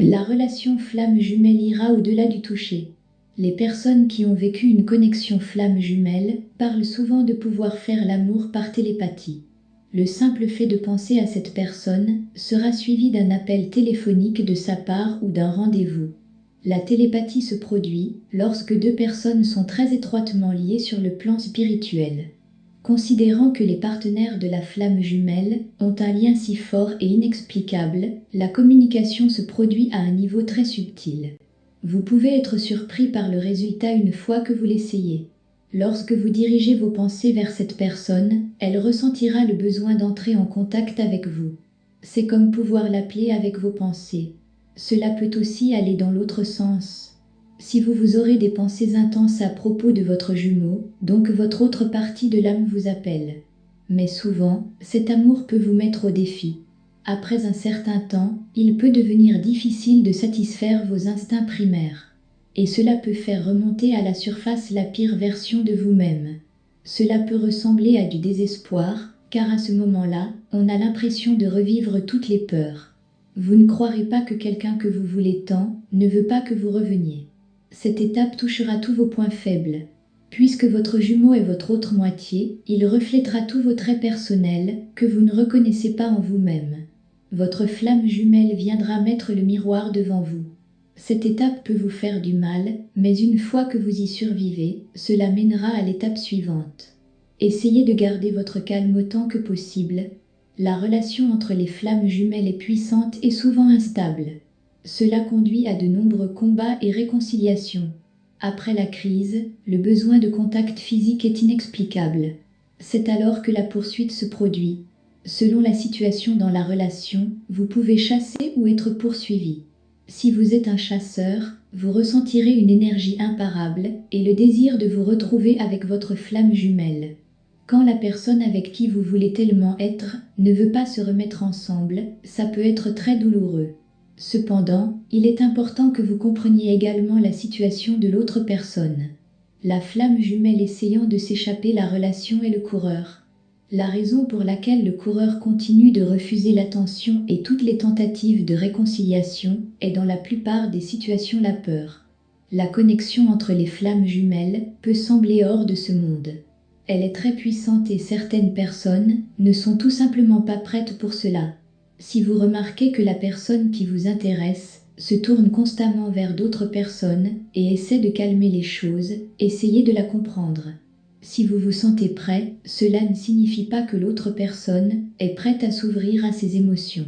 La relation flamme jumelle ira au-delà du toucher. Les personnes qui ont vécu une connexion flamme jumelle parlent souvent de pouvoir faire l'amour par télépathie. Le simple fait de penser à cette personne sera suivi d'un appel téléphonique de sa part ou d'un rendez-vous. La télépathie se produit lorsque deux personnes sont très étroitement liées sur le plan spirituel. Considérant que les partenaires de la flamme jumelle ont un lien si fort et inexplicable, la communication se produit à un niveau très subtil. Vous pouvez être surpris par le résultat une fois que vous l'essayez. Lorsque vous dirigez vos pensées vers cette personne, elle ressentira le besoin d'entrer en contact avec vous. C'est comme pouvoir l'appeler avec vos pensées. Cela peut aussi aller dans l'autre sens. Si vous aurez des pensées intenses à propos de votre jumeau, donc votre autre partie de l'âme vous appelle. Mais souvent, cet amour peut vous mettre au défi. Après un certain temps, il peut devenir difficile de satisfaire vos instincts primaires. Et cela peut faire remonter à la surface la pire version de vous-même. Cela peut ressembler à du désespoir, car à ce moment-là, on a l'impression de revivre toutes les peurs. Vous ne croirez pas que quelqu'un que vous voulez tant ne veut pas que vous reveniez. Cette étape touchera tous vos points faibles. Puisque votre jumeau est votre autre moitié, il reflètera tous vos traits personnels que vous ne reconnaissez pas en vous-même. Votre flamme jumelle viendra mettre le miroir devant vous. Cette étape peut vous faire du mal, mais une fois que vous y survivez, cela mènera à l'étape suivante. Essayez de garder votre calme autant que possible. La relation entre les flammes jumelles est puissante et souvent instable. Cela conduit à de nombreux combats et réconciliations. Après la crise, le besoin de contact physique est inexplicable. C'est alors que la poursuite se produit. Selon la situation dans la relation, vous pouvez chasser ou être poursuivi. Si vous êtes un chasseur, vous ressentirez une énergie imparable et le désir de vous retrouver avec votre flamme jumelle. Quand la personne avec qui vous voulez tellement être ne veut pas se remettre ensemble, ça peut être très douloureux. Cependant, il est important que vous compreniez également la situation de l'autre personne. La flamme jumelle essayant de s'échapper, la relation et le coureur. La raison pour laquelle le coureur continue de refuser l'attention et toutes les tentatives de réconciliation est dans la plupart des situations la peur. La connexion entre les flammes jumelles peut sembler hors de ce monde. Elle est très puissante et certaines personnes ne sont tout simplement pas prêtes pour cela. Si vous remarquez que la personne qui vous intéresse se tourne constamment vers d'autres personnes et essaie de calmer les choses, essayez de la comprendre. Si vous vous sentez prêt, cela ne signifie pas que l'autre personne est prête à s'ouvrir à ses émotions.